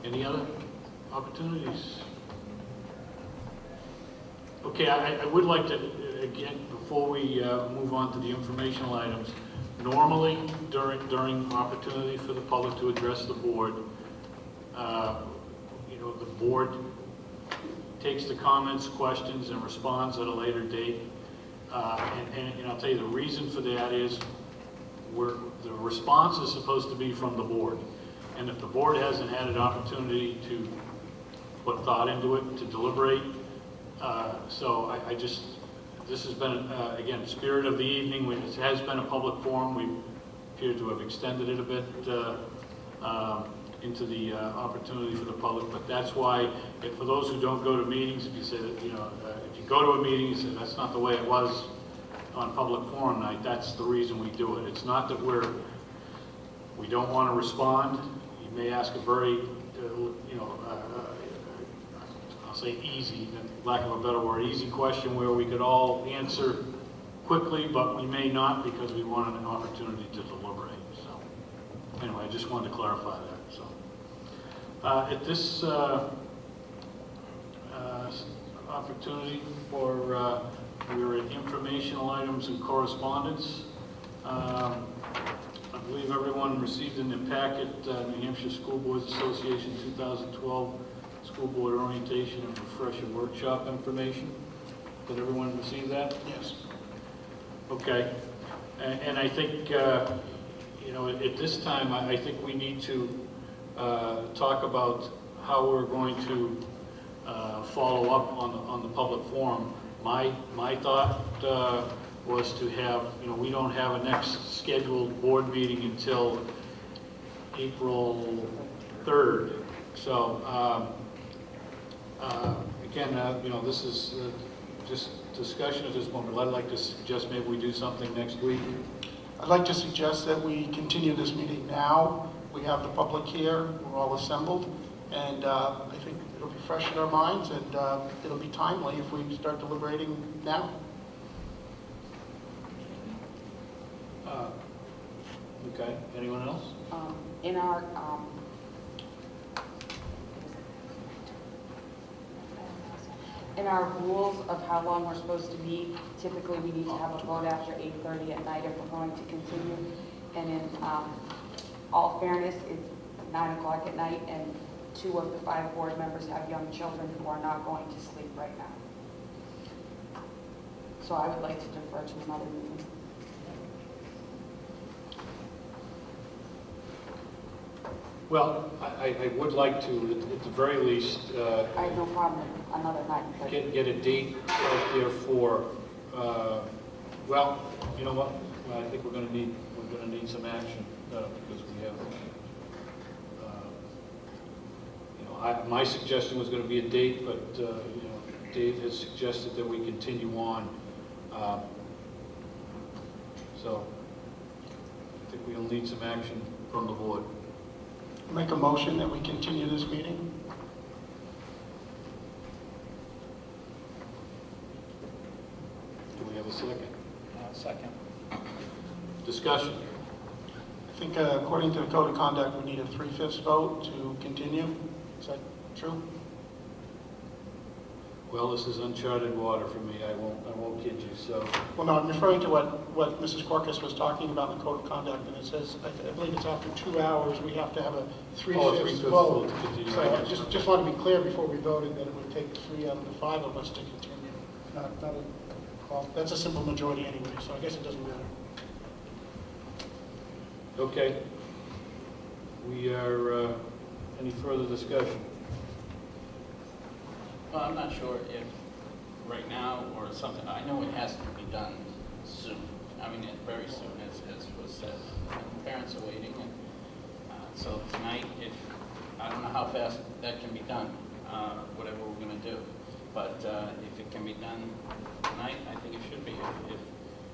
Any other opportunities? Okay, I would like to, again, before we move on to the informational items, normally during opportunity for the public to address the board, you know, the board takes the comments, questions, and responds at a later date. And I'll tell you the reason for that is the response is supposed to be from the board. And if the board hasn't had an opportunity to put thought into it, to deliberate, so I just, this has been, again, spirit of the evening. It has been a public forum. We appear to have extended it a bit into the opportunity for the public. But that's why, for those who don't go to meetings, if you say that, you know, if you go to a meeting, you say that's not the way it was on public forum night, that's the reason we do it. It's not that we don't want to respond. You may ask a very, you know, I'll say easy, lack of a better word, easy question where we could all answer quickly, but we may not because we wanted an opportunity to deliberate. So anyway, I just wanted to clarify that. So at this opportunity for we're at informational items and correspondence. I believe everyone received in their packet New Hampshire School Boards Association 2012 School Board Orientation and Refresher Workshop information. Did everyone receive that? Yes. Okay. And I think, you know, at this time, I think we need to talk about how we're going to follow up on the public forum. My thought was to have, you know, we don't have a next scheduled board meeting until April 3rd. So again, you know, this is just discussion at this moment. I'd like to suggest maybe we do something next week. I'd like to suggest that we continue this meeting now. We have the public here, we're all assembled, and I think it'll be fresh in our minds, and it'll be timely if we start deliberating now. Okay, anyone else? In our rules of how long we're supposed to meet, typically we need to have a vote after 8:30 at night if we're going to continue. And in all fairness, it's 9 o'clock at night, and 2 of the 5 board members have young children who are not going to sleep right now. So I would like to defer to another meeting. Well, I would like to, at the very least, I have no problem with another night. But get a date out there for. Well, you know what? Well, I think we're going to need some action because we have. You know, my suggestion was going to be a date, but you know, Dave has suggested that we continue on. So I think we'll need some action from the board. Make a motion that we continue this meeting. Do we have a second? Second. Discussion. I think according to the Code of Conduct, we need a 3/5 vote to continue. Is that true? Well, this is uncharted water for me. I won't kid you. So. Well, no, I'm referring to what Mrs. Corcus was talking about in the Code of Conduct, and it says, I believe it's after 2 hours, we have to have a 3/5 vote. So I just want to be clear before we voted that it would take 3 out of the 5 of us to continue. Well, that's a simple majority anyway, so I guess it doesn't matter. Okay. We are, any further discussion? Well, I'm not sure if right now or something, I know it has to be done soon. I mean, very soon, as was said. Parents are waiting, and so tonight, I don't know how fast that can be done, whatever we're going to do. But if it can be done tonight, I think it should be.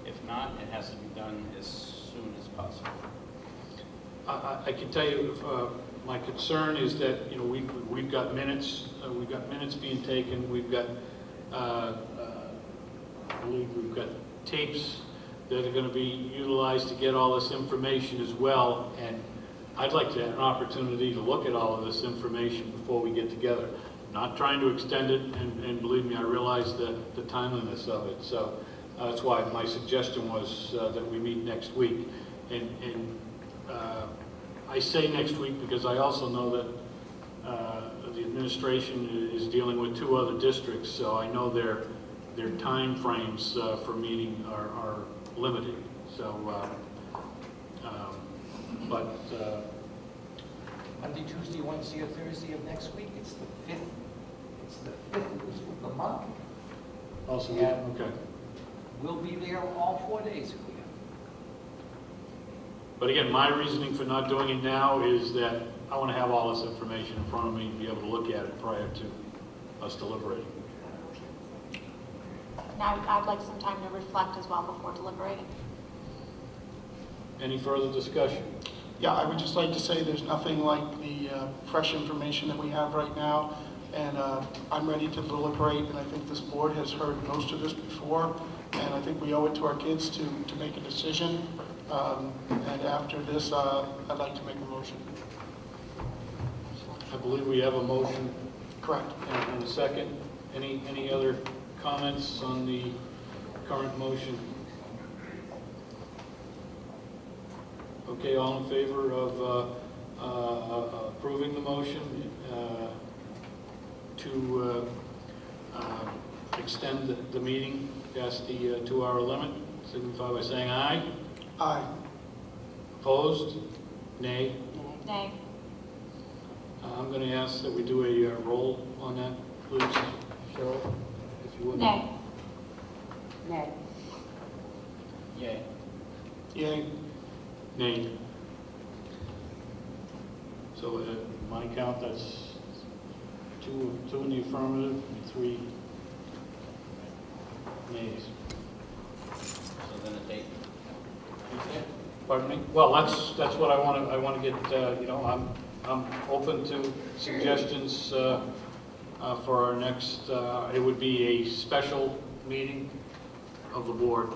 If not, it has to be done as soon as possible. I can tell you, my concern is that, you know, we've got minutes being taken. We've got, I believe we've got tapes that are going to be utilized to get all this information as well. And I'd like to have an opportunity to look at all of this information before we get together. Not trying to extend it, and believe me, I realize the timeliness of it. So that's why my suggestion was that we meet next week. And I say next week because I also know that the administration is dealing with 2 other districts, so I know their time frames for meeting are limited. So, Monday, Tuesday, Wednesday, or Thursday of next week, it's the 5th. It's the 5th of the month. also, Yeah. okay. We'll be there all 4 days if we have. But again, my reasoning for not doing it now is that I want to have all this information in front of me and be able to look at it prior to us deliberating. Now, I'd like some time to reflect as well before deliberating. Any further discussion? Yeah, I would just like to say there's nothing like the fresh information that we have right now, and I'm ready to deliberate, and I think this board has heard most of this before, and I think we owe it to our kids to make a decision, and after this, I'd like to make a motion. I believe we have a motion Correct. and a second. Any other comments on the current motion? Okay, all in favor of approving the motion to extend the meeting past the 2-hour limit, signify by saying aye. Aye. Opposed? Nay. Nay. I'm going to ask that we do a roll on that, please, Cheryl, if you would. Nay. Nay. Yay. Yay. Nay. So at my count, that's two in the affirmative and 3 nays. So then a date. Tuesday? Pardon me? Well, that's what I want to get. You know, I'm open to suggestions for our next. It would be a special meeting of the board.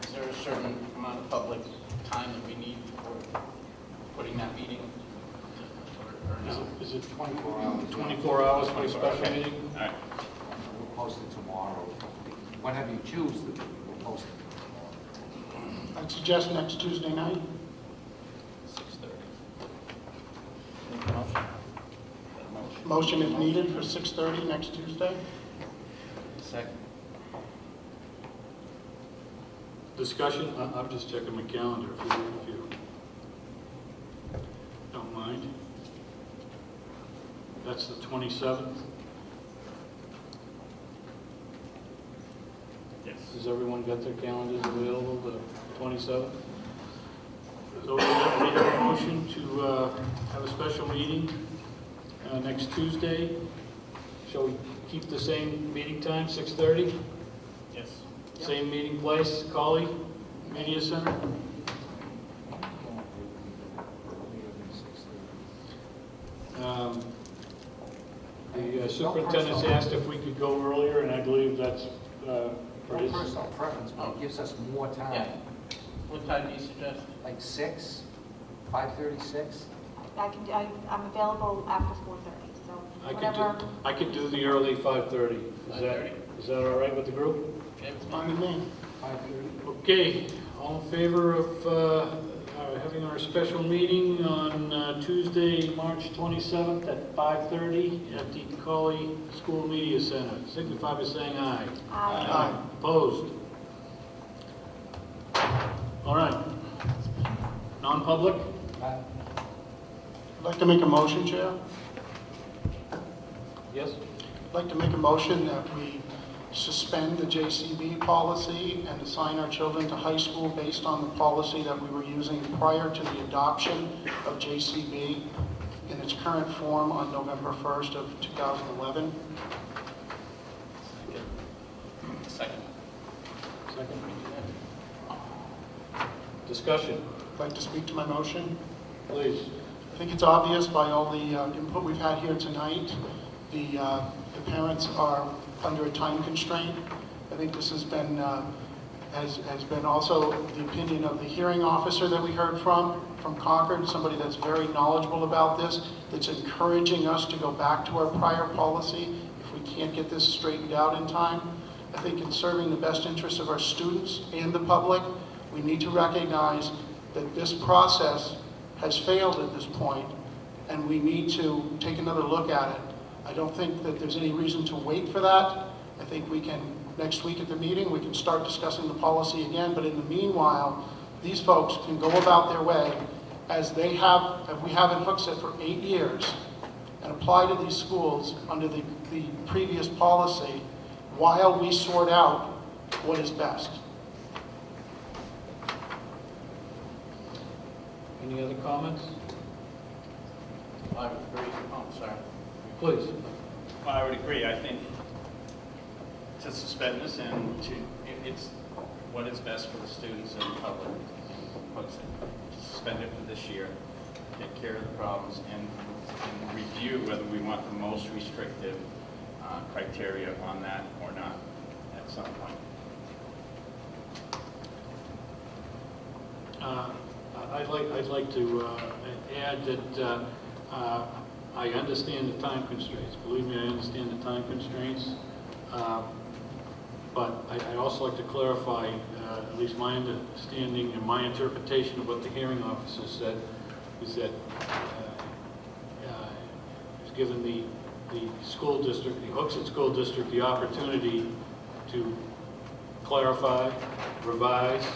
Is there a certain amount of public time that we need for putting that meeting? Or no? Is it 24 hours. 24 hours for a special Okay. meeting? All right. We'll post it tomorrow. Whenever you choose, we'll post it. I'd suggest next Tuesday night. 6:30. Make a motion. Got a Motion if needed for 6:30 next Tuesday. Second. Discussion? I'm just checking my calendar if you don't mind. That's the 27th. Yes. Has everyone got their calendars available, the 27th? So we have a motion to have a special meeting next Tuesday. Shall we keep the same meeting time, 6:30? Yes. Same meeting place, Colley Media Center? The superintendent's asked if we could go earlier, and I believe that's for his. Personal preference, but it gives us more time. Yeah. What time do you suggest? Like 6, 5:36. I'm available after 4:30, so whatever. I could do the early 5:30. Is that all right with the group? Okay, with me. Fine with me. 5:30. Okay, all in favor of having our special meeting on Tuesday, March 27th at 5:30 at the Colley School Media Center, signify by saying aye. Aye. Opposed? All right. Non-public? Aye. I'd like to make a motion, Chair. Yes? I'd like to make a motion that we suspend the JCB policy and assign our children to high school based on the policy that we were using prior to the adoption of JCB in its current form on November 1st of 2011. Second. Second. Discussion, I'd like to speak to my motion. please. I think it's obvious by all the input we've had here tonight, the parents are under a time constraint. I think this has been has been also the opinion of the hearing officer that we heard from Concord, somebody that's very knowledgeable about this, that's encouraging us to go back to our prior policy if we can't get this straightened out in time. I think in serving the best interests of our students and the public, we need to recognize that this process has failed at this point, and we need to take another look at it. I don't think that there's any reason to wait for that. I think we can, next week at the meeting, we can start discussing the policy again, but in the meanwhile, these folks can go about their way as they have, if we have in Hooksett for 8 years, and apply to these schools under the previous policy while we sort out what is best. Any other comments? I would agree. Oh, sorry. Please. Well, I would agree. I think to suspend this and it's what is best for the students and the public. Suspend it for this year, take care of the problems, and review whether we want the most restrictive criteria on that or not at some point. I'd like to add that I understand the time constraints. Believe me, I understand the time constraints. But I'd also like to clarify, at least my understanding and my interpretation of what the hearing officer said, is that it's given the school district, the Hooksett School District, the opportunity to clarify, revise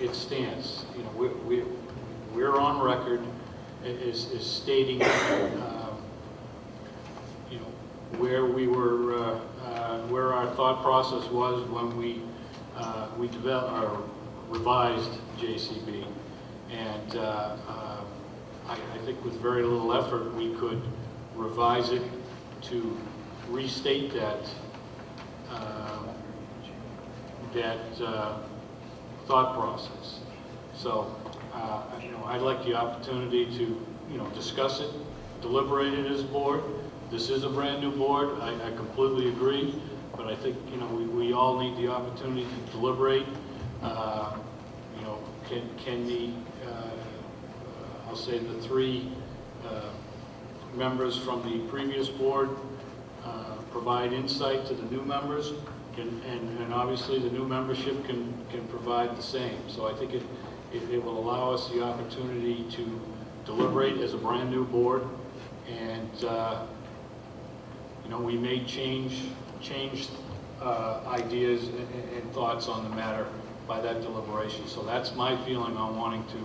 its stance. You know, we're on record as stating, you know, where we were, where our thought process was when we developed or revised JCB, and I think with very little effort we could revise it to restate that thought process. So you know, I'd like the opportunity to, you know, discuss it, deliberate it as a board. This is a brand new board. I completely agree, but I think, you know, we all need the opportunity to deliberate. You know, can the I'll say the 3 members from the previous board provide insight to the new members, and obviously the new membership can provide the same. So I think it will allow us the opportunity to deliberate as a brand new board, and you know, we may change ideas and thoughts on the matter by that deliberation. So that's my feeling on wanting to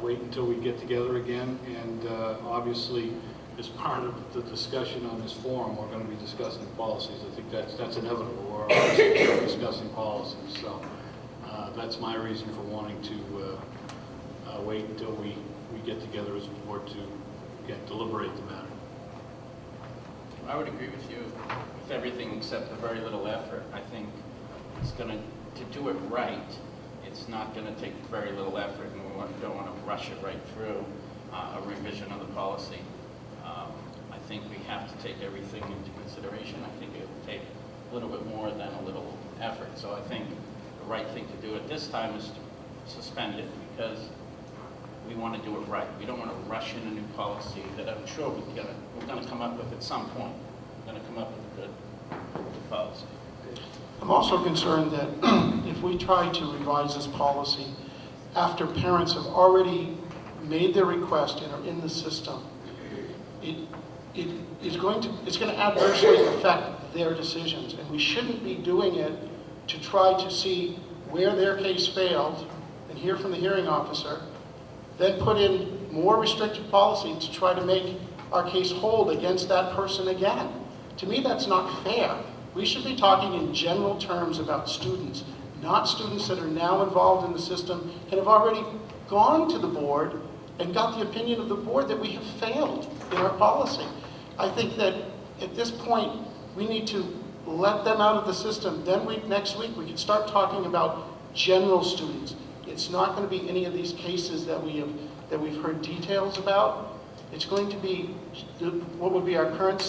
wait until we get together again, and obviously as part of the discussion on this forum, we're going to be discussing policies. I think that's inevitable. We're obviously discussing policies. So that's my reason for wanting to wait until we get together as a board to, again, deliberate the matter. I would agree with you with everything except a very little effort. I think it's going to do it right, it's not going to take very little effort, and we don't want to rush it right through a revision of the policy. I think we have to take everything into consideration. I think it will take a little bit more than a little effort. So I think the right thing to do at this time is to suspend it, because we want to do it right. We don't want to rush in a new policy that I'm sure we're going to come up with at some point. We're going to come up with a good policy. I'm also concerned that if we try to revise this policy after parents have already made their request and are in the system, it's going to adversely affect their decisions, and we shouldn't be doing it to try to see where their case failed and hear from the hearing officer, then put in more restrictive policy to try to make our case hold against that person again. To me, that's not fair. We should be talking in general terms about students, not students that are now involved in the system and have already gone to the board and got the opinion of the board that we have failed in our policy. I think that at this point, we need to let them out of the system. Then next week, we can start talking about general students. It's not going to be any of these cases that we've heard details about. It's going to be what would be our current